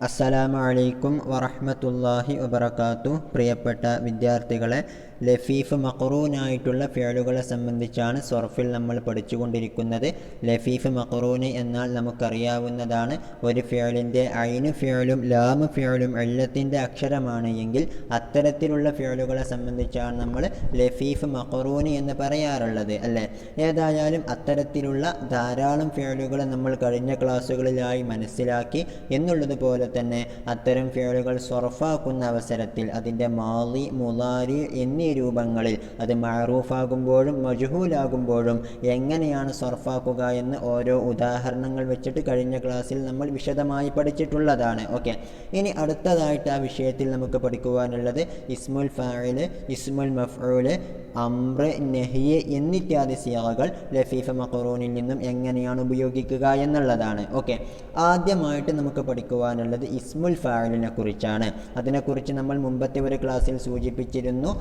അസ്സലാമു അലൈക്കും വറഹ്മത്തുള്ളാഹി വബറകാതുഹു. പ്രിയപ്പെട്ട വിദ്യാർത്ഥികളെ, ലഫീഫ് മഖറൂനായിട്ടുള്ള ഫിഅലുകളെ സംബന്ധിച്ചാണ് സർഫിൽ നമ്മൾ പഠിച്ചുകൊണ്ടിരിക്കുന്നത്. ലഫീഫ് മഖറൂന് എന്നാൽ നമുക്കറിയാവുന്നതാണ്, ഒരു ഫിഅലിൻ്റെ ഐന് ഫിഅലും ലാമ് ഫിഅലും ഇല്ലത്തിൻ്റെ അക്ഷരമാണ് എങ്കിൽ അത്തരത്തിലുള്ള ഫിഅലുകളെ സംബന്ധിച്ചാണ് നമ്മൾ ലഫീഫ് മഖറൂന് എന്ന് പറയാറുള്ളത്, അല്ലേ? ഏതായാലും അത്തരത്തിലുള്ള ധാരാളം ഫിഅലുകൾ നമ്മൾ കഴിഞ്ഞ ക്ലാസ്സുകളിലായി മനസ്സിലാക്കി. എന്നുള്ളതുപോലെ തന്നെ അത്തരം ഫിഅലുകൾ സർഫാക്കുന്ന അവസരത്തിൽ അതിൻ്റെ മാളി, മുളാരി എന്നീ രൂപങ്ങളിൽ അത് മഅറൂഫാകുമ്പോഴും മജ്ഹൂലാകുമ്പോഴും എങ്ങനെയാണ് സർഫാക്കുക എന്ന് ഓരോ ഉദാഹരണങ്ങൾ വെച്ചിട്ട് കഴിഞ്ഞ ക്ലാസ്സിൽ നമ്മൾ വിശദമായി പഠിച്ചിട്ടുള്ളതാണ്. ഓക്കെ, ഇനി അടുത്തതായിട്ട് ആ വിഷയത്തിൽ നമുക്ക് പഠിക്കുവാനുള്ളത് ഇസ്മുൽ ഫാഇൽ, ഇസ്മുൽ മഫ്ഊൽ, അംർ, നഹ്യ് എന്നിത്യാദി സിയഗകൾ ലഫീഫ് മഖറൂനിൽ നിന്നും എങ്ങനെയാണ് ഉപയോഗിക്കുക എന്നുള്ളതാണ്. ഓക്കെ, ആദ്യമായിട്ട് നമുക്ക് പഠിക്കുവാനുള്ളത് ഇസ്മുൽ ഫാഇലിനെ കുറിച്ചാണ്. അതിനെക്കുറിച്ച് നമ്മൾ മുമ്പത്തെ ഒരു ക്ലാസ്സിൽ സൂചിപ്പിച്ചിരുന്നു.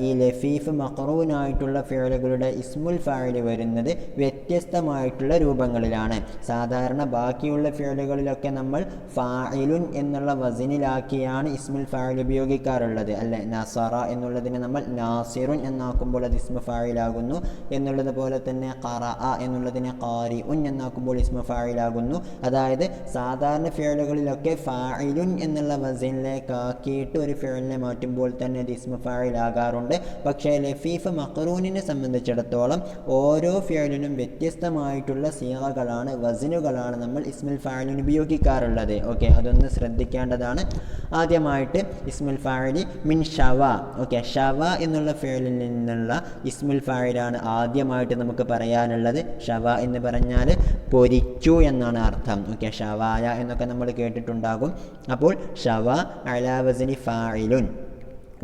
ഈ ലഫീഫ് മഖറൂനായിട്ടുള്ള ഫിഅലുകളുടെ ഇസ്മുൽ ഫാഇൽ വരുന്നത് വ്യത്യസ്തമായിട്ടുള്ള രൂപങ്ങളിലാണ്. സാധാരണ ബാക്കിയുള്ള ഫിഅലുകളിലൊക്കെ നമ്മൾ ഫാഇലുൻ എന്നുള്ള വസിനിലാക്കിയാണ് ഇസ്മുൽ ഫാഇൽ ഉപയോഗിക്കാറുള്ളത്, അല്ലേ? നസറ എന്നുള്ളതിനെ നമ്മൾ നാസിറുൻ എന്നാക്കുമ്പോൾ അത് ഇസ്മു ഫാഇലാകുന്നു. എന്നുള്ളതുപോലെ തന്നെ ഖറഅ എന്നുള്ളതിനെ ഖാരിഉൻ എന്നാക്കുമ്പോൾ ഇസ്മു ഫാഇലാകുന്നു. അതായത് സാധാരണ ഫിഅലുകളിലൊക്കെ ഫാഇലുൻ എന്നുള്ള വസിനിലേക്കാക്കിയിട്ട് ഒരു ഫിഅലിനെ മാറ്റുമ്പോൾ തന്നെ അത് ഇസ്മു ഫാഇലാകും. പക്ഷേ ലഫീഫ് മഖറൂനിനെ സംബന്ധിച്ചിടത്തോളം ഓരോ ഫിഅലിനും വ്യത്യസ്തമായിട്ടുള്ള സിയഗകളാണ്, വസിനുകളാണ് നമ്മൾ ഇസ്മുൽ ഫാഇലിന് ഉപയോഗിക്കാറുള്ളത്. ഓക്കെ, അതൊന്ന് ശ്രദ്ധിക്കേണ്ടതാണ്. ആദ്യമായിട്ട് ഇസ്മുൽ ഫാഇലി മിൻ ഷവ. ഓക്കെ, ഷവ എന്നുള്ള ഫിഅലിൽ നിന്നുള്ള ഇസ്മുൽ ഫാഇലാണ് ആദ്യമായിട്ട് നമുക്ക് പറയാനുള്ളത്. ഷവ എന്ന് പറഞ്ഞാൽ പൊരിച്ചു എന്നാണ് അർത്ഥം. ഓക്കെ, ഷവായ എന്നൊക്കെ നമ്മൾ കേട്ടിട്ടുണ്ടാകും. അപ്പോൾ ഷവ അലാ വസ്നി ഫാഇലുൻ.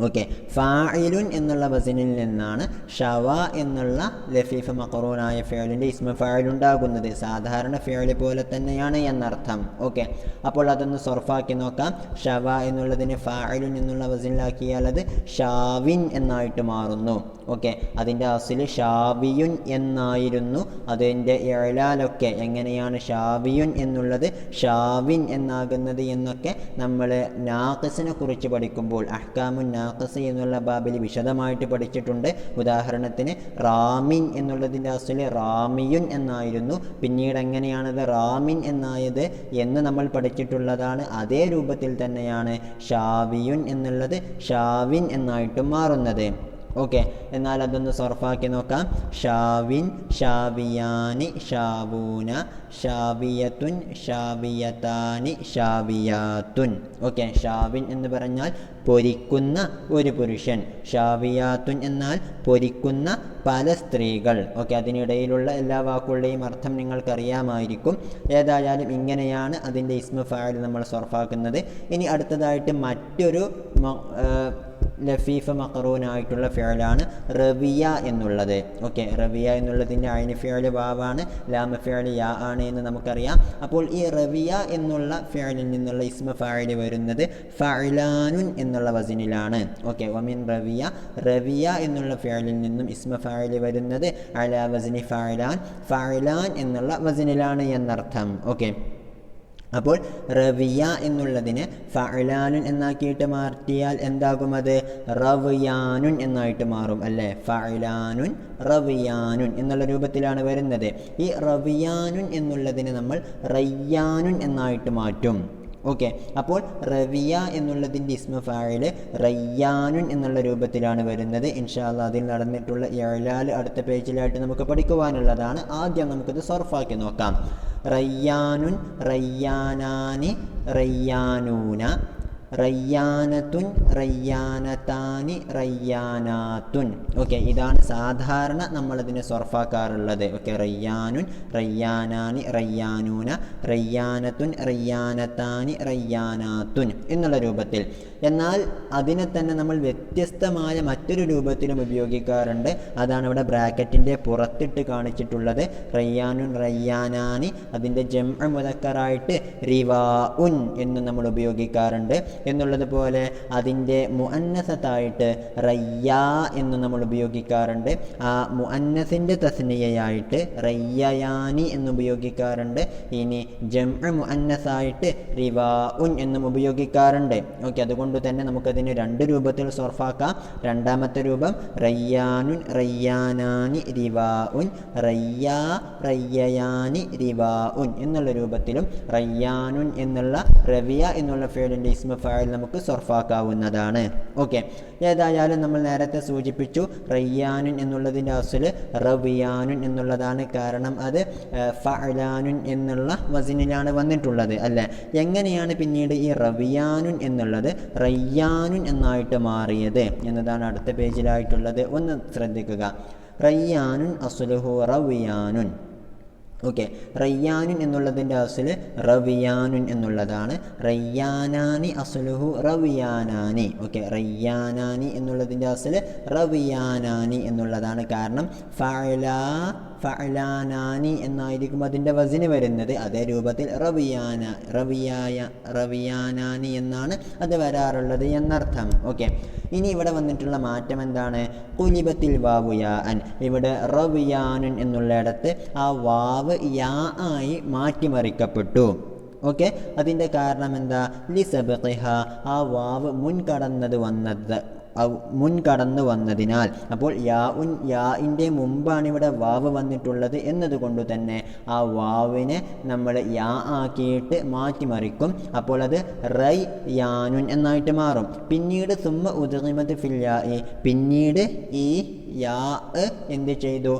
ഓക്കെ, ഫാഇലുൻ എന്നുള്ള വസിനിൽ നിന്നാണ് ഷവ എന്നുള്ള ലഫീഫ് മഖറൂനായ ഫിഅലിൻ്റെ ഇസ്മു ഫാഇൽ ഉണ്ടാകുന്നത്. സാധാരണ ഫിഅൽ പോലെ തന്നെയാണ് എന്നർത്ഥം. ഓക്കെ, അപ്പോൾ അതൊന്ന് സർഫാക്കി നോക്കാം. ഷവ എന്നുള്ളതിന് ഫാഇലുൻ എന്നുള്ള വസിനിലാക്കിയാൽ അത് ഷാവിൻ എന്നായിട്ട് മാറുന്നു. ഓക്കെ, അതിൻ്റെ അസ്ല് ഷാവിയുൻ എന്നായിരുന്നു. അതിൻ്റെ ഇഅ്ലാലൊക്കെ എങ്ങനെയാണ് ഷാവിയുൻ എന്നുള്ളത് ഷാവിൻ എന്നാകുന്നത് എന്നൊക്കെ നമ്മൾ നാഖിസിനെ കുറിച്ച് പഠിക്കുമ്പോൾ അഹ്കാമുൻ നാഖിസ് എന്നുള്ള ബാബിൽ വിശദമായിട്ട് പഠിച്ചിട്ടുണ്ട്. ഉദാഹരണത്തിന് റാമിൻ എന്നുള്ളതിൻ്റെ അസ്ല് റാമിയുൻ എന്നായിരുന്നു. പിന്നീട് എങ്ങനെയാണത് റാമിൻ എന്നായത് എന്ന് നമ്മൾ പഠിച്ചിട്ടുള്ളതാണ്. അതേ രൂപത്തിൽ തന്നെയാണ് ഷാവിയുൻ എന്നുള്ളത് ഷാവിൻ എന്നായിട്ടും മാറുന്നത്. ഓക്കെ, എന്നാൽ അതൊന്ന് സർഫാക്കി നോക്കാം. ഷാവിൻ, ഷാവിയാനി, ഷാവൂന, ഷാവിയത്തുൻ, ഷാവിയത്താനി, ഷാവിയാത്തുൻ. ഓക്കെ, ഷാവിൻ എന്ന് പറഞ്ഞാൽ പൊരിക്കുന്ന ഒരു പുരുഷൻ, ഷാവിയാത്തുൻ എന്നാൽ പൊരിക്കുന്ന പല സ്ത്രീകൾ. ഓക്കെ, അതിനിടയിലുള്ള എല്ലാ വാക്കുകളുടെയും അർത്ഥം നിങ്ങൾക്കറിയാമായിരിക്കും. ഏതായാലും ഇങ്ങനെയാണ് അതിൻ്റെ ഇസ്മു ഫാഇൽ നമ്മൾ സർഫാക്കുന്നത്. ഇനി അടുത്തതായിട്ട് മറ്റൊരു ലഫീഫ് മഖറൂനായിട്ടുള്ള ഫിഅലാണ് റവിയ എന്നുള്ളത്. ഓക്കെ, റവിയ എന്നുള്ളതിൻ്റെ ഐന് ഫിഅൽ വാവാണ്, ലാമ ഫിഅൽ യാ ആണ് എന്ന് നമുക്കറിയാം. അപ്പോൾ ഈ റവിയ എന്നുള്ള ഫിഅലിൽ നിന്നുള്ള ഇസ്മു ഫാഇൽ വരുന്നത് ഫഅലാനുൻ എന്നുള്ള വസിനിലാണ്. ഓക്കെ, വമിൻ റവിയ, റവിയ എന്നുള്ള ഫിഅലിൽ നിന്നും ഇസ്മു ഫാഇൽ വരുന്നത് അലാ വസ്നി ഫഅലാൻ, ഫഅലാൻ എന്നുള്ള വസിനിലാണ് എന്നർത്ഥം. ഓക്കെ, അപ്പോൾ റവിയ എന്നുള്ളതിനെ ഫഅലാനുൻ എന്നാക്കിയിട്ട് മാറ്റിയാൽ എന്താകും? അത് റവിയാനുൻ എന്നായിട്ട് മാറും, അല്ലേ? ഫഅലാനുൻ റവിയാനുൻ എന്നുള്ള രൂപത്തിലാണ് വരുന്നത്. ഈ റവിയാനുൻ എന്നുള്ളതിനെ നമ്മൾ റയ്യാനുൻ എന്നായിട്ട് മാറ്റും. ഓക്കെ, അപ്പോൾ റവിയ എന്നുള്ളതിൻ്റെ ഇസ്മു ഫാഇൽ റയ്യാനുൻ എന്നുള്ള രൂപത്തിലാണ് വരുന്നത്. ഇൻഷാ അല്ലാഹ് അതിൽ നടന്നിട്ടുള്ള ഇഅ്ലാൽ അടുത്ത പേജിലായിട്ട് നമുക്ക് പഠിക്കുവാനുള്ളതാണ്. ആദ്യം നമുക്കിത് സർഫാക്കി നോക്കാം. റയ്യാനുൻ, റയ്യാനാനി, റയ്യാനൂന, റയ്യാനത്തുൻ, റയ്യാനത്താനി, റയ്യാനാത്തുൻ. ഓക്കെ, ഇതാണ് സാധാരണ നമ്മളതിനെ സർഫാക്കാറുള്ളത്. ഓക്കെ, റയ്യാനുൻ, റയ്യാനാനി, റയ്യാനൂന, റയ്യാനത്തുൻ, റയ്യാനത്താനി, റയ്യാനാത്തുൻ എന്നുള്ള രൂപത്തിൽ. എന്നാൽ അതിനെ തന്നെ നമ്മൾ വ്യത്യസ്തമായ മറ്റൊരു രൂപത്തിലും ഉപയോഗിക്കാറുണ്ട്. അതാണ് ഇവിടെ ബ്രാക്കറ്റിൻ്റെ പുറത്തിട്ട് കാണിച്ചിട്ടുള്ളത്. റയ്യാനുൻ, റയ്യാനാനി, അതിൻ്റെ ജംഅ് മുദക്കറായിട്ട് റിവാഉൻ എന്ന് നമ്മൾ ഉപയോഗിക്കാറുണ്ട്. എന്നുള്ളതുപോലെ അതിൻ്റെ മുഅന്നസത്തായിട്ട് റയ്യാ എന്ന് നമ്മൾ ഉപയോഗിക്കാറുണ്ട്. ആ മുഅന്നസിൻ്റെ തസ്നിയയായിട്ട് റയ്യയാനി എന്ന് ഉപയോഗിക്കാറുണ്ട്. ഇനി ജംഅ മുഅന്നസായിട്ട് റിവാഉൻ എന്നും ഉപയോഗിക്കാറുണ്ട്. ഓക്കെ, അതുകൊണ്ട് തന്നെ നമുക്കതിന് രണ്ട് രൂപത്തിൽ സർഫാക്കാം. രണ്ടാമത്തെ രൂപം റയ്യാനുൻ റയ്യാനാനി റിവാഉൻ, റയ്യാ റയ്യയാനി റിവാഉൻ എന്നുള്ള രൂപത്തിലും റയ്യാനുൻ എന്നുള്ള റവിയ എന്നുള്ള ഫിഅലിൻ്റെ ഇസ്മ ഫാഇൽ നമുക്ക് സർഫാക്കാവുന്നതാണ്. ഓക്കെ, ഏതായാലും നമ്മൾ നേരത്തെ സൂചിപ്പിച്ചു റയ്യാനുൻ എന്നുള്ളതിൻ്റെ അസ്ല് റവിയാനുൻ എന്നുള്ളതാണ്. കാരണം അത് ഫഅലാനുൻ എന്നുള്ള വസിനിലാണ് വന്നിട്ടുള്ളത് അല്ലേ. എങ്ങനെയാണ് പിന്നീട് ഈ റവിയാനുൻ എന്നുള്ളത് റയ്യാനുൻ എന്നായിട്ട് മാറിയത് എന്നതാണ് അടുത്ത പേജിലായിട്ടുള്ളത്. ഒന്ന് ശ്രദ്ധിക്കുക. റയ്യാനുൻ അസ്ലുഹു റവിയാനുൻ. ഓക്കെ, റയ്യാനുൻ എന്നുള്ളതിൻ്റെ അസ്ല് റവിയാനുൻ എന്നുള്ളതാണ്. റയ്യാനാനി അസ്ലുഹു റവിയാനാനി. ഓക്കെ, റയ്യാനാനി എന്നുള്ളതിൻ്റെ അസ്ല് റവിയാനാനി എന്നുള്ളതാണ്. കാരണം ഫഅലാനാനി എന്നായിരിക്കും അതിൻ്റെ വസിന് വരുന്നത്. അതേ രൂപത്തിൽ റവിയാനാനി എന്നാണ് അത് വരാറുള്ളത് എന്നർത്ഥം. ഓക്കെ, ഇനി ഇവിടെ വന്നിട്ടുള്ള മാറ്റം എന്താണ്? ഖുലിബത്തിൽ വാവു യാ അൻ. ഇവിടെ റവിയാനുൻ എന്നുള്ളിടത്ത് ആ വാവ് യാ ആയി മാറ്റിമറിക്കപ്പെട്ടു. ഓക്കെ, അതിൻ്റെ കാരണം എന്താ? ലിസബഖിഹ, ആ വാവ് മുൻകടന്നു വന്നതിനാൽ. അപ്പോൾ യാഇൻ്റെ മുമ്പാണ് ഇവിടെ വാവ് വന്നിട്ടുള്ളത് എന്നതുകൊണ്ട് തന്നെ ആ വാവിനെ നമ്മൾ യാ ആക്കിയിട്ട് മാറ്റിമറിക്കും. അപ്പോൾ അത് റൈ യാനുൻ എന്നായിട്ട് മാറും. പിന്നീട് സുമ്മ ഉദ്ഗിമത് ഫിൽ യാഇ, പിന്നീട് ഈ യാ എന്ത് ചെയ്തു?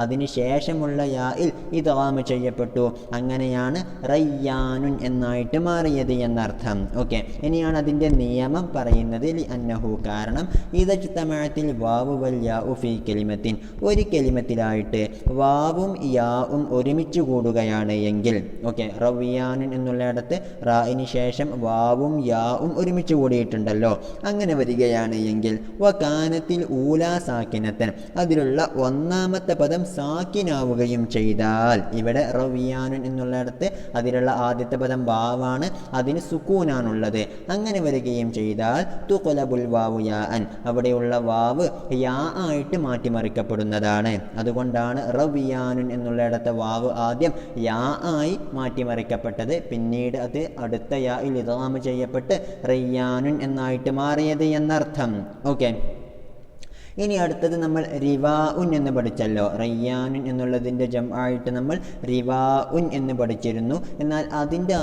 അതിന് ശേഷമുള്ള യായിൽ ഇദ്ഗാം ചെയ്യപ്പെട്ടു. അങ്ങനെയാണ് റയ്യാനുൻ എന്നായിട്ട് മാറിയത് എന്നർത്ഥം. ഓക്കെ, ഇനിയാണ് അതിൻ്റെ നിയമം പറയുന്നത്. ലി അന്നഹു, കാരണം ഇദജ്തമഅത്തിൽ വാവു വൽ യാഉ ഫീ കലിമത്തിൻ, ഒരു കലിമത്തിലായിട്ട് വാവും യാവും ഒരുമിച്ച് കൂടുകയാണ് എങ്കിൽ. ഓക്കെ, റവിയാനുൻ എന്നുള്ളിടത്ത് റായിന് ശേഷം വാവും യാവും ഒരുമിച്ച് കൂടിയിട്ടുണ്ടല്ലോ. അങ്ങനെ വരികയാണ് എങ്കിൽ വകാനത്തിൽ ഊലാ സാക്കിനത്തൻ, അതിലുള്ള ഒന്നാമത്തെ പദം സാക്കിനാവുകയും ചെയ്താൽ, ഇവിടെ റവിയാനുൻ എന്നുള്ളിടത്ത് അതിലുള്ള ആദ്യത്തെ പദം വാവാണ്, അതിന് സുക്കൂനാണുള്ളത്. അങ്ങനെ വരികയും ചെയ്താൽ തുഖലബുൽ വാവു യാ അൻ, അവിടെയുള്ള വാവ് യാ ആയിട്ട് മാറ്റിമറിക്കപ്പെടുന്നതാണ്. അതുകൊണ്ടാണ് റവിയാനുൻ എന്നുള്ളിടത്തെ വാവ് ആദ്യം യാ ആയി മാറ്റിമറിക്കപ്പെട്ടത്. പിന്നീട് അത് അടുത്ത യായിൽ ഇദ്ഗാം ചെയ്യപ്പെട്ട് റയ്യാനുൻ എന്നായിട്ട് മാറിയത് എന്നർത്ഥം. ഓക്കെ, ഇനി അടുത്തത് നമ്മൾ റിവാഉൻ എന്ന് പഠിച്ചല്ലോ. റയ്യാനുൻ എന്നുള്ളതിൻ്റെ ജംആയിട്ട് നമ്മൾ റിവാഉൻ എന്ന് പഠിച്ചിരുന്നു. എന്നാൽ അതിൻ്റെ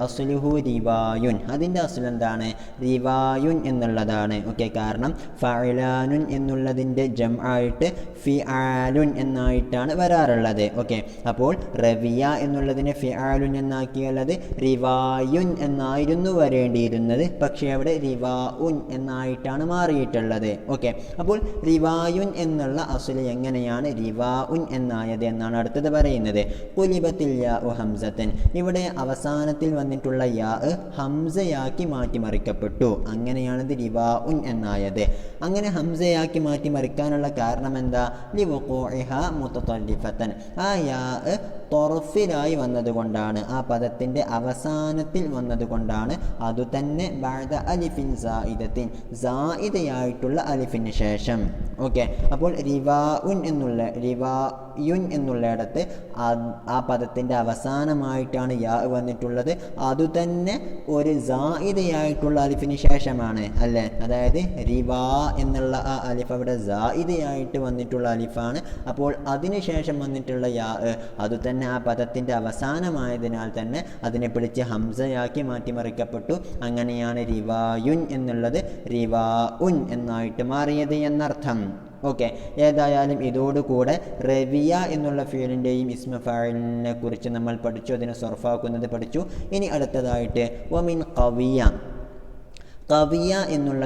അസ്ലുഹു റിവായുൻ, അതിൻ്റെ അസ്ൽ എന്താണ്? റിവായുൻ എന്നുള്ളതാണ്. ഓക്കെ, കാരണം ഫഅലാനുൻ എന്നുള്ളതിൻ്റെ ജംആയിട്ട് ഫിആലുൻ എന്നായിട്ടാണ് വരാറുള്ളത്. ഓക്കെ, അപ്പോൾ റവിയ എന്നുള്ളതിനെ ഫിആലുൻ എന്നാക്കിയുള്ളത് റിവായുൻ എന്നായിരുന്നു വരേണ്ടിയിരുന്നത്. പക്ഷേ അവിടെ റിവാഉൻ എന്നായിട്ടാണ് മാറിയിട്ടുള്ളത്. ഓക്കെ, അപ്പോൾ റിവായുൻ എന്നുള്ള അസ്ല് എങ്ങനെയാണ് റിവാഉൻ എന്നായത് എന്നാണ് അടുത്തത് പറയുന്നത്. ഖുലിബത്തിൽ യാഉ ഹംസത്തൻ, ഇവിടെ അവസാനത്തിൽ വന്നിട്ടുള്ള യാ ഹംസയാക്കി മാറ്റിമറിക്കപ്പെട്ടു. അങ്ങനെയാണിത് റിവാഉൻ എന്നായത്. അങ്ങനെ ഹംസയാക്കി മാറ്റിമറിക്കാനുള്ള കാരണം എന്താ? ലിവുഖൂഇഹ മുതതല്ലിഫത്തൻ, ആ യാ തൊറഫിലായി വന്നതുകൊണ്ടാണ്, ആ പദത്തിൻ്റെ അവസാനത്തിൽ വന്നതുകൊണ്ടാണ്. അതുതന്നെ ബഅദ അലിഫിൻ സായിദത്തിൻ, സായിദയായിട്ടുള്ള അലിഫിന് ശേഷം. ഓക്കെ, അപ്പോൾ റിവായുൻ എന്നുള്ളിടത്ത് ആ പദത്തിൻ്റെ അവസാനമായിട്ടാണ് യാ വന്നിട്ടുള്ളത്. അതുതന്നെ ഒരു സായിദയായിട്ടുള്ള അലിഫിന് ശേഷമാണ് അല്ലേ. അതായത് റിവാ എന്നുള്ള ആ അലിഫ് അവിടെ സായിദയായിട്ട് വന്നിട്ടുള്ള അലിഫാണ്. അപ്പോൾ അതിനുശേഷം വന്നിട്ടുള്ള യാ അതുതന്നെ ആ പദത്തിൻ്റെ അവസാനമായതിനാൽ തന്നെ അതിനെ പിടിച്ച് ഹംസയാക്കി മാറ്റിമറിക്കപ്പെട്ടു. അങ്ങനെയാണ് റിവായുൻ എന്നുള്ളത് റിവാഉൻ എന്നായിട്ട് മാറിയത് എന്നർത്ഥം. ഓക്കെ, ഏതായാലും ഇതോടുകൂടെ റവിയ എന്നുള്ള ഫീലിൻ്റെയും ഇസ്മ ഫാഇലിനെ കുറിച്ച് നമ്മൾ പഠിച്ചു, അതിനെ സർഫാക്കുന്നത് പഠിച്ചു. ഇനി അടുത്തതായിട്ട് വമിൻ ഖവിയ, കവിയ എന്നുള്ള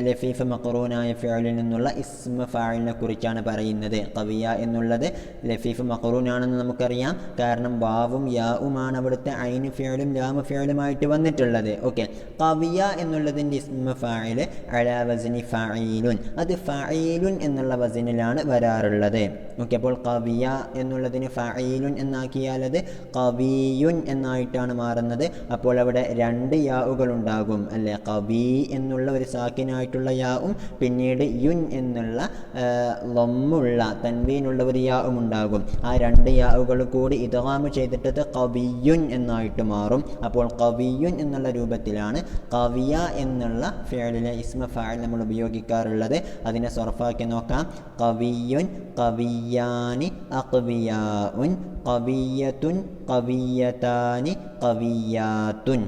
ലഫീഫ് മഖറൂനായ ഫിഅലിൽ നിന്നുള്ള ഇസ്മ ഫാഇലിനെ കുറിച്ചാണ് പറയുന്നത്. കവിയ എന്നുള്ളത് ലഫീഫ് മഖറൂനാണെന്ന് നമുക്കറിയാം. കാരണം വാവും യാവുമാണ് അവിടുത്തെ ഐന് ഫിഅലും ലാമു ഫിഅലുമായിട്ട് വന്നിട്ടുള്ളത്. ഓക്കെ, കവിയ എന്നുള്ളതിൻ്റെ ഇസ്മ ഫാഇൽ അലാ വസ്നി ഫാഇലുൻ, അത് ഫാഇലുൻ എന്നുള്ള വസ്നിലാണ് വരാറുള്ളത്. ഓക്കെ, അപ്പോൾ കവിയ എന്നുള്ളതിന് ഫാഇലുൻ എന്നാക്കിയാൽ അത് കവിയുൻ എന്നായിട്ടാണ് മാറുന്നത്. അപ്പോൾ അവിടെ രണ്ട് യാവുകൾ ഉണ്ടാകും അല്ലേ, കവി എന്നുള്ള ഒരു സാക്കിനായിട്ടുള്ള യാവും പിന്നീട് യുൻ എന്നുള്ള ലമ്മുള്ള തൻവീനുള്ള ഒരു യാവും ഉണ്ടാകും. ആ രണ്ട് യാവുകൾ കൂടി ഇദ്ഗാം ചെയ്തിട്ടത് കവിയുൻ എന്നായിട്ട് മാറും. അപ്പോൾ കവിയുൻ എന്നുള്ള രൂപത്തിലാണ് കവിയ എന്നുള്ള ഫിഅലിലെ ഇസ്മ ഫാഇൽ നമ്മൾ ഉപയോഗിക്കാറുള്ളത്. അതിനെ സർഫാക്കി നോക്കാം. കവിയുൻ, കവിയാനി, അഖ്വിയാഉൻ, കവിയത്തുൻ, കവിയതാനി, കവിയാത്തുൻ.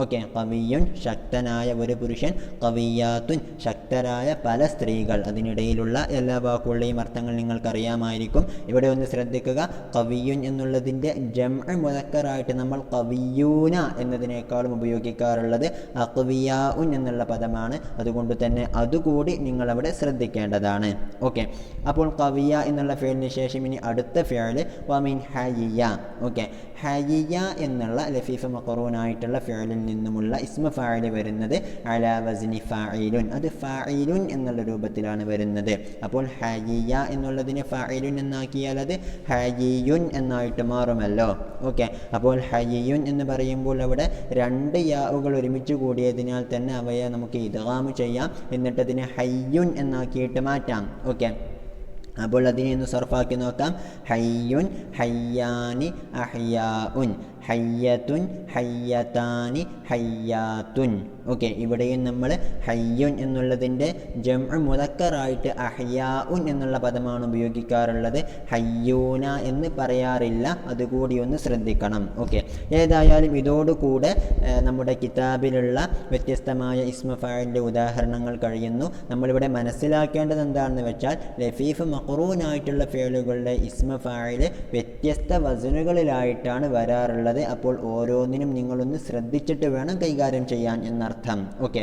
ഓക്കെ, കവിയുൻ ശക്തനായ ഒരു പുരുഷൻ, കവിയാത്തുൻ ശക്തരായ പല സ്ത്രീകൾ. അതിനിടയിലുള്ള എല്ലാ വാക്കുകളുടെയും അർത്ഥങ്ങൾ നിങ്ങൾക്കറിയാമായിരിക്കും. ഇവിടെ ഒന്ന് ശ്രദ്ധിക്കുക. കവിയുൻ എന്നുള്ളതിൻ്റെ ജംഅ് മുദക്കറായിട്ട് നമ്മൾ കവിയൂന എന്നതിനേക്കാളും ഉപയോഗിക്കാറുള്ളത് അഖ്വിയാഉൻ എന്നുള്ള പദമാണ്. അതുകൊണ്ട് തന്നെ അതുകൂടി നിങ്ങളവിടെ ശ്രദ്ധിക്കേണ്ടതാണ്. ഓക്കെ, അപ്പോൾ കവിയ എന്നുള്ള ഫിഅലിന് ശേഷം ഇനി അടുത്ത ഫിഅൽ വമിൻ ഹയ്യ. ഓക്കെ, ഹയ്യ എന്നുള്ള ലഫീഫ് മഖറൂനായിട്ടുള്ള ഫിഅലിൽ നിന്നുമുള്ള ഇസ്മ ഫാഇൽ വരുന്നത് അലാ വസ്നി ഫാഇലുൻ, അത് ഫാഇലുൻ എന്നുള്ള രൂപത്തിലാണ് വരുന്നത്. അപ്പോൾ ഹയ്യ എന്നുള്ളതിനെ ഫാഇലുൻ എന്നാക്കിയാൽ അത് ഹയ്യുൻ എന്നായിട്ട് മാറുമല്ലോ. ഓക്കെ, അപ്പോൾ ഹയ്യുൻ എന്ന് പറയുമ്പോൾ അവിടെ രണ്ട് യാവുകൾ ഒരുമിച്ച് കൂടിയതിനാൽ തന്നെ അവയെ നമുക്ക് ഇദ്ഗാം ചെയ്യാം, എന്നിട്ടതിനെ ഹയ്യുൻ എന്നാക്കിയിട്ട് മാറ്റാം. ഓക്കെ, അപ്പോൾ അതിനെ ഒന്ന് സർഫാക്കി നോക്കാം. ഹയ്യുൻ, ഹയ്യാനി, അഹ്യാഉൻ, ഹയ്യത്തുൻ, ഹയ്യതാനി, ഹയ്യാത്തുൻ. ഓക്കെ, ഇവിടെയും നമ്മൾ ഹയ്യുൻ എന്നുള്ളതിൻ്റെ ജംഅ് മുദക്കറായിട്ട് അഹ്യാഉൻ എന്നുള്ള പദമാണ് ഉപയോഗിക്കാറുള്ളത്. ഹയ്യൂന എന്ന് പറയാറില്ല, അതുകൂടി ഒന്ന് ശ്രദ്ധിക്കണം. ഓക്കെ, ഏതായാലും ഇതോടുകൂടെ നമ്മുടെ കിതാബിലുള്ള വ്യത്യസ്തമായ ഇസ്മ ഫാഇലിൻ്റെ ഉദാഹരണങ്ങൾ കഴിയുന്നു. നമ്മളിവിടെ മനസ്സിലാക്കേണ്ടത് എന്താണെന്ന് വെച്ചാൽ ലഫീഫ് മഖറൂനായിട്ടുള്ള ഫിഅലുകളുടെ ഇസ്മ ഫാഇൽ വ്യത്യസ്ത വസ്നുകളിലായിട്ടാണ് വരാറുള്ളത്. അപ്പോൾ ഓരോന്നിനും നിങ്ങളൊന്ന് ശ്രദ്ധിച്ചിട്ട് വേണം കൈകാര്യം ചെയ്യാൻ എന്നർത്ഥം. ഓക്കെ,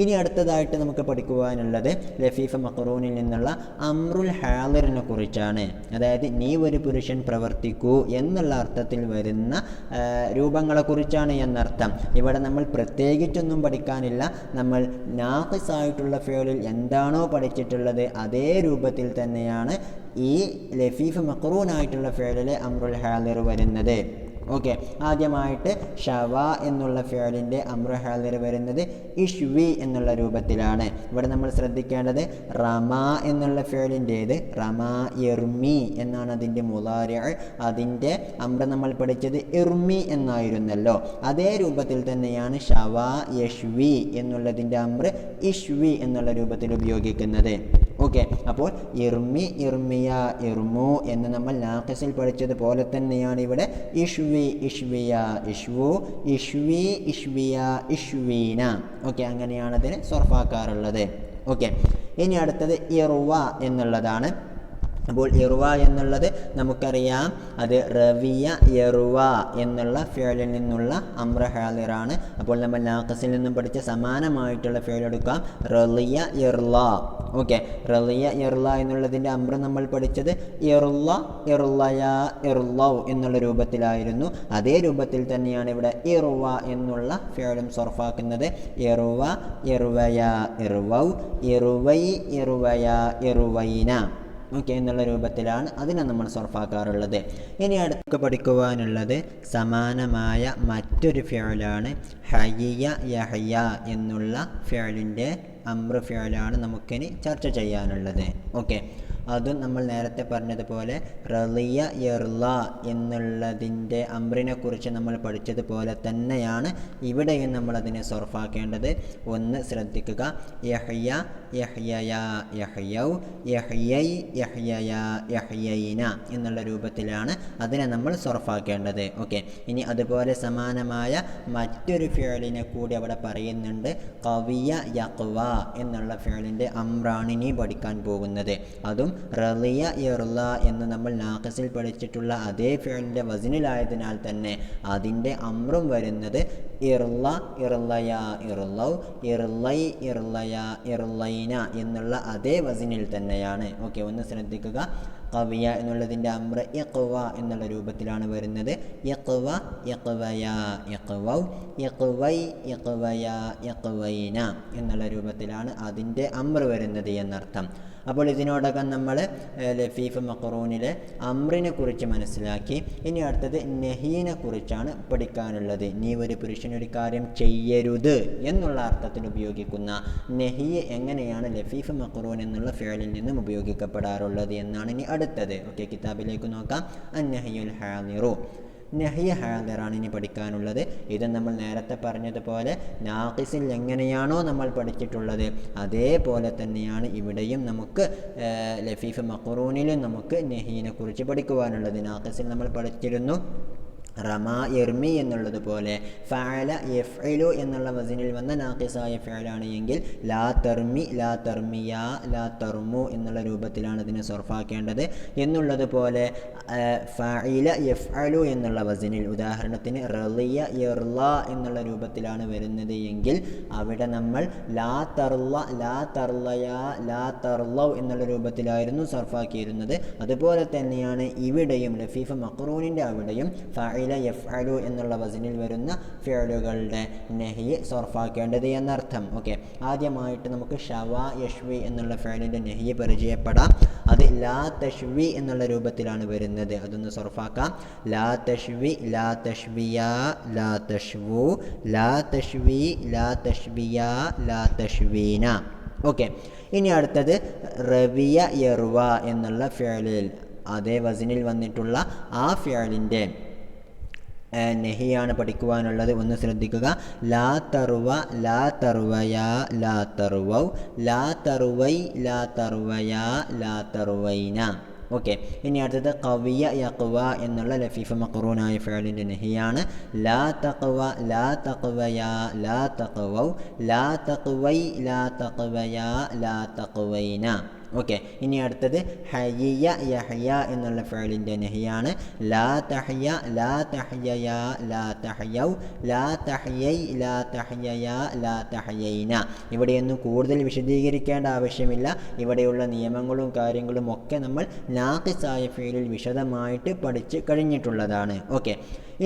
ഇനി അടുത്തതായിട്ട് നമുക്ക് പഠിക്കുവാനുള്ളത് ലഫീഫ് മഖറൂനിൽ നിന്നുള്ള അംറുൽ ഹാളിറിനെ കുറിച്ചാണ്. അതായത് നീ ഒരു പുരുഷൻ പ്രവർത്തിക്കൂ എന്നുള്ള അർത്ഥത്തിൽ വരുന്ന രൂപങ്ങളെക്കുറിച്ചാണ് എന്നർത്ഥം. ഇവിടെ നമ്മൾ പ്രത്യേകിച്ചൊന്നും പഠിക്കാനില്ല. നമ്മൾ നാഖിസായിട്ടുള്ള ഫിഅലിൽ എന്താണോ പഠിച്ചിട്ടുള്ളത് അതേ രൂപത്തിൽ തന്നെയാണ് ഈ ലഫീഫ് മഖറൂനായിട്ടുള്ള ഫിഅലിലെ അംറുൽ ഹാളിർ വരുന്നത്. ഓക്കെ, ആദ്യമായിട്ട് ഷവ എന്നുള്ള ഫിഅലിൻ്റെ അംറു ഹാളിർ വരുന്നത് ഇഷ്വി എന്നുള്ള രൂപത്തിലാണ്. ഇവിടെ നമ്മൾ ശ്രദ്ധിക്കേണ്ടത് റമ എന്നുള്ള ഫിഅലിൻ്റേത് റമ ഇർമി എന്നാണ് അതിൻ്റെ മുളാരി. അതിൻ്റെ അംറ് നമ്മൾ പഠിച്ചത് ഇർമി എന്നായിരുന്നല്ലോ. അതേ രൂപത്തിൽ തന്നെയാണ് ഷവ യഷ്വി എന്നുള്ളതിൻ്റെ അംറ് ഇഷ്വി എന്നുള്ള രൂപത്തിൽ ഉപയോഗിക്കുന്നത്. ഓക്കെ, അപ്പോൾ ഇർമി, ഇർമിയ, ഇർമു എന്ന് നമ്മൾ നാഖിസിൽ പഠിച്ചതുപോലെ തന്നെയാണ് ഇവിടെ ഇഷ്വി, ഇഷ്വിയ, ഇഷ്വു, ഇഷ്വി, ഇഷ്വിയ, ഇഷ്വീന. ഓക്കെ, അങ്ങനെയാണ് അതിനെ സർഫാക്കാറുള്ളത്. ഓക്കെ, ഇനി അടുത്തത് ഇർവ എന്നുള്ളതാണ്. അപ്പോൾ ഇർവ എന്നുള്ളത് നമുക്കറിയാം, അത് റവിയ യർവ എന്നുള്ള ഫിഅലിൽ നിന്നുള്ള അംറ് ഹാളിറാണ്. അപ്പോൾ നമ്മൾ നാഖിസിൽ നിന്നും പഠിച്ച സമാനമായിട്ടുള്ള ഫിഅൽ എടുക്കാം, റളിയ ഇർള. ഓക്കെ, റളിയ ഇർള എന്നുള്ളതിൻ്റെ അംറ് നമ്മൾ പഠിച്ചത് ഇർള, ഇർളയ, ഇർളൗ എന്നുള്ള രൂപത്തിലായിരുന്നു. അതേ രൂപത്തിൽ തന്നെയാണ് ഇവിടെ ഇർവ എന്നുള്ള ഫിഅലും സർഫാക്കുന്നത്. ഇർവ, ഇർവയ, ഇർവൗ, ഇർവൈ, ഇർവയ, ഇർവൈന. ഓക്കെ, എന്നുള്ള രൂപത്തിലാണ് അതിനെ നമ്മൾ സർഫാക്കാറുള്ളത്. ഇനി അടുത്ത് പഠിക്കുവാനുള്ളത് സമാനമായ മറ്റൊരു ഫിഅലാണ് ഹയ്യ യഹ്യ എന്നുള്ള ഫിഅലിൻ്റെ അംറ് ഫിഅലാണ് നമുക്കിനി ചർച്ച ചെയ്യാനുള്ളത്. ഓക്കെ, അതും നമ്മൾ നേരത്തെ പറഞ്ഞതുപോലെ റളിയ യർള എന്നുള്ളതിൻ്റെ അംറിനെ കുറിച്ച് നമ്മൾ പഠിച്ചതുപോലെ തന്നെയാണ് ഇവിടെയും നമ്മളതിനെ സർഫാക്കേണ്ടത്. ഒന്ന് ശ്രദ്ധിക്കുക, യഹ്യ, യഹ്യയ, യഹ്യൗ, യഹ്യൈ, യഹ്യയ, യഹ്യൈന എന്നുള്ള രൂപത്തിലാണ് അതിനെ നമ്മൾ സർഫാക്കേണ്ടത്. ഓക്കെ, ഇനി അതുപോലെ സമാനമായ മറ്റൊരു ഫിഅലിനെ കൂടി അവിടെ പറയുന്നുണ്ട്. ഖവിയ യഖ്വ എന്നുള്ള ഫിഅലിൻ്റെ അംറാണ് ഇനി പഠിക്കാൻ പോകുന്നത്. അതും റളിയ ഇർള എന്ന് നമ്മൾ നാഖിസിൽ പഠിച്ചിട്ടുള്ള അതേ ഫിഅലിൻ്റെ വസ്നിലായതിനാൽ തന്നെ അതിൻ്റെ അമ്രും വരുന്നത് ഇർള ഇർളയ ഇർളൗ ഇർളൈ ഇർളയ ഇർളൈന എന്നുള്ള അതേ വസ്നിൽ തന്നെയാണ്. ഓക്കെ, ഒന്ന് ശ്രദ്ധിക്കുക. ഖവിയ എന്നുള്ളതിൻ്റെ അമ്ര ഇഖ്വ എന്നുള്ള രൂപത്തിലാണ് വരുന്നത്. ഇഖ്വ ഇഖ്വയ ഇഖ്വൗ ഇഖ്വൈ ഇഖ്വയ ഇഖ്വൈന എന്നുള്ള രൂപത്തിലാണ് അതിൻ്റെ അമ്ര വരുന്നത് എന്നർത്ഥം. അപ്പോൾ ഇതിനോടകം നമ്മൾ ലഫീഫ് മഖറൂനിലെ അമ്രിനെ കുറിച്ച് മനസ്സിലാക്കി. ഇനി അടുത്തത് നെഹീനെ കുറിച്ചാണ് പഠിക്കാനുള്ളത്. നീ ഒരു പുരുഷനൊരു കാര്യം ചെയ്യരുത് എന്നുള്ള അർത്ഥത്തിൽ ഉപയോഗിക്കുന്ന നെഹി എങ്ങനെയാണ് ലഫീഫ് മഖറൂൻ എന്നുള്ള ഫിഅലിൽ നിന്നും ഉപയോഗിക്കപ്പെടാറുള്ളത് എന്നാണ് ഇനി അടുത്തത്. ഓക്കെ, കിതാബിലേക്ക് നോക്കാം. അന്നഹിയുൽ ഹാദിറു, നഹിയ ഹാദിറാണ് ഇനി പഠിക്കാനുള്ളത്. ഇത് നമ്മൾ നേരത്തെ പറഞ്ഞതുപോലെ നാഖിസിൽ എങ്ങനെയാണോ നമ്മൾ പഠിച്ചിട്ടുള്ളത് അതേപോലെ തന്നെയാണ് ഇവിടെയും നമുക്ക് ലഫീഫ് മഖറൂനിലും നമുക്ക് നഹീനെ കുറിച്ച് പഠിക്കുവാനുള്ളത്. നാഖിസിൽ നമ്മൾ പഠിച്ചിരുന്നു റമ ഇർമി എന്നുള്ളതുപോലെ ഫഅല യഫ്ഇലു എന്നുള്ള വസ്നിൽ വന്ന നാഖിസായ ഫിഅലാണ് എങ്കിൽ ലാ തർമി ലാ തർമിയ ലാ തർമു എന്നുള്ള രൂപത്തിലാണ് ഇതിനെ സർഫാക്കേണ്ടത് എന്നുള്ളതുപോലെ ഫഅല യഫ്അലു എന്നുള്ള വസ്നിൽ ഉദാഹരണത്തിന് റളിയ ഇർള എന്നുള്ള രൂപത്തിലാണ് വരുന്നത് എങ്കിൽ അവിടെ നമ്മൾ ലാ തർള ലാ തർളയ ലാ തർളൗ എന്നുള്ള രൂപത്തിലായിരുന്നു സർഫാക്കിയിരുന്നത്. അതുപോലെ തന്നെയാണ് ഇവിടെയും ലഫീഫ് മഖറൂനിൻ്റെ അവിടെയും ഫഅല യഫ്അലു എന്നുള്ള വസ്നിൽ വരുന്ന ഫിഅലുകളുടെ നഹി സർഫാക്കേണ്ടത് എന്നർത്ഥം. ഓക്കെ, ആദ്യമായിട്ട് നമുക്ക് ഷവ യഷ്വി എന്നുള്ള ഫിഅലിൻ്റെ നഹി പരിചയപ്പെടാം. അത് ലാ തഷ്വി എന്നുള്ള രൂപത്തിലാണ് വരുന്നത്. അതൊന്ന് സർഫാക്കാം. ലാ തഷ്വി ലാ തഷ്വിയ ലാ തഷ്വു ലാ തഷ്വി ലാ തഷ്വിയ ലാ തഷ്വീന. ഓക്കെ, ഇനി അടുത്തത് റവിയ യർവ എന്നുള്ള ഫിഅലിൽ അതേ വസ്നിൽ വന്നിട്ടുള്ള ആ ഫിഅലിൻ്റെ നെഹിയാണ് പഠിക്കുവാനുള്ളത്. ഒന്ന് ശ്രദ്ധിക്കുക. ലാ തർവ ലാ തർവയ ലാ തർവൗ ലാ തർവൈ ലാ തർവയ ലാ തർവൈന. ഓക്കെ, ഇനി അടുത്തത് ഖവിയ യഖ്വ എന്നുള്ള ലഫീഫ് മഖറൂനായ ഫിഅലിൻ്റെ നഹിയാണ്. ലാ തഖ്വ ലാ തഖ്വയ ലാ തഖ്വൗ ലാ തഖ്വൈ ലാ തഖ്വയ ലാ തഖ്വൈന. ഓക്കെ, ഇനി അടുത്തത് ഹയ്യ യഹ്യ എന്നുള്ള ഫിഅലിൻ്റെ നഹിയാണ്. ലാ തഹ്യ ലാ തഹ്യയ ലാ തഹ്യൗ ലാ തഹ്യൈ ലാ തഹ്യയ ലാ തഹ്യൈന. ഇവിടെയൊന്നും കൂടുതൽ വിശദീകരിക്കേണ്ട ആവശ്യമില്ല. ഇവിടെയുള്ള നിയമങ്ങളും കാര്യങ്ങളും ഒക്കെ നമ്മൾ നാഖിസായ ഫിഅലിൽ വിശദമായിട്ട് പഠിച്ച് കഴിഞ്ഞിട്ടുള്ളതാണ്. ഓക്കെ,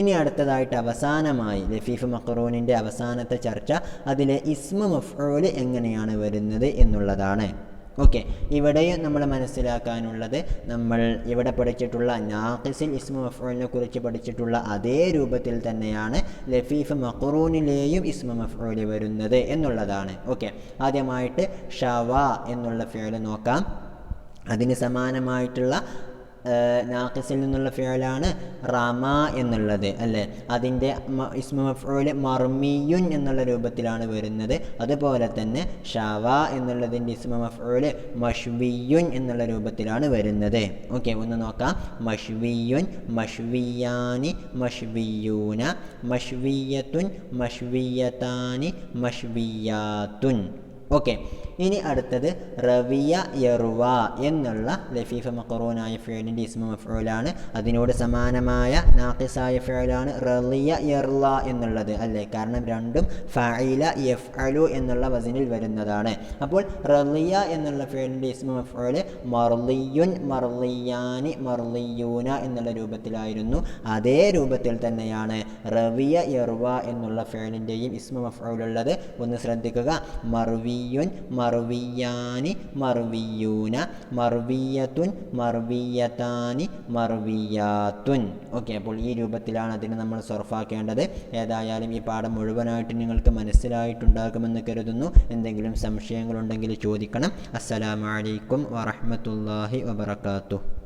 ഇനി അടുത്തതായിട്ട് അവസാനമായി ലഫീഫ് മഖറൂനിൻ്റെ അവസാനത്തെ ചർച്ച അതിലെ ഇസ്മ മഫ്ഊൽ എങ്ങനെയാണ് വരുന്നത് എന്നുള്ളതാണ്. ഓക്കെ, ഇവിടെയും നമ്മൾ മനസ്സിലാക്കാനുള്ളത് നമ്മൾ ഇവിടെ പഠിച്ചിട്ടുള്ള നാഖിസിൽ ഇസ്മ മഫ്ഊലിനെ കുറിച്ച് പഠിച്ചിട്ടുള്ള അതേ രൂപത്തിൽ തന്നെയാണ് ലഫീഫ് മഖറൂനിലെയും ഇസ്മ മഫ്ഊൽ വരുന്നത് എന്നുള്ളതാണ്. ഓക്കെ, ആദ്യമായിട്ട് ഷവ എന്നുള്ള ഫിഅൽ നോക്കാം. അതിന് സമാനമായിട്ടുള്ള നാഖിസിൽ നിന്നുള്ള ഫിഅലാണ് റമ എന്നുള്ളത് അല്ലേ. അതിൻ്റെ ഇസ്മ മഫ്ഊൽ മർമിയുൻ എന്നുള്ള രൂപത്തിലാണ് വരുന്നത്. അതുപോലെ തന്നെ ഷവ എന്നുള്ളതിൻ്റെ ഇസ്മ മഫ്ഊൽ മഷ്വിയുൻ എന്നുള്ള രൂപത്തിലാണ് വരുന്നത്. ഓക്കെ, ഒന്ന് നോക്കാം. മഷ്വിയുൻ മഷ്വിയാനി മഷ്വിയൂന മഷ്വിയത്തുൻ മഷ്വിയതാനി മഷ്വിയാത്തുൻ. ഓക്കെ, ഇനി അടുത്തത് റവിയ യർവ എന്നുള്ള ലഫീഫ് മഖറൂനായ ഫിഅലിൻ്റെ ഇസ്മ മഫ്ഊലാണ്. അതിനോട് സമാനമായ നാഖിസായ ഫിഅലാണ് റളിയ യർള എന്നുള്ളത് അല്ലേ. കാരണം രണ്ടും ഫഅല യഫ്അലു എന്നുള്ള വസ്നിൽ വരുന്നതാണ്. അപ്പോൾ റളിയ എന്നുള്ള ഫിഅലിൻ്റെ ഇസ്മ മഫ്ഊൽ മർളിയുൻ മർളിയാനി മർളിയൂന എന്നുള്ള രൂപത്തിലായിരുന്നു. അതേ രൂപത്തിൽ തന്നെയാണ് റവിയ യർവ എന്നുള്ള ഫിഅലിൻ്റെയും ഇസ്മ മഫ്ഊൽ ഉള്ളത്. ഒന്ന് ശ്രദ്ധിക്കുക. മർവിയുൻ മർവിയാനി മർവിയൂന മർവിയത്തുൻ മർവിയതാനി മർവിയാത്തുൻ. ഓക്കെ, അപ്പോൾ ഈ രൂപത്തിലാണ് അതിനെ നമ്മൾ സർഫാക്കേണ്ടത്. ഏതായാലും ഈ പാഠം മുഴുവനായിട്ട് നിങ്ങൾക്ക് മനസ്സിലായിട്ടുണ്ടാകുമെന്ന് കരുതുന്നു. എന്തെങ്കിലും സംശയങ്ങളുണ്ടെങ്കിൽ ചോദിക്കണം. അസ്സലാമു അലൈക്കും വറഹ്മത്തുള്ളാഹി വബറകാതുഹു.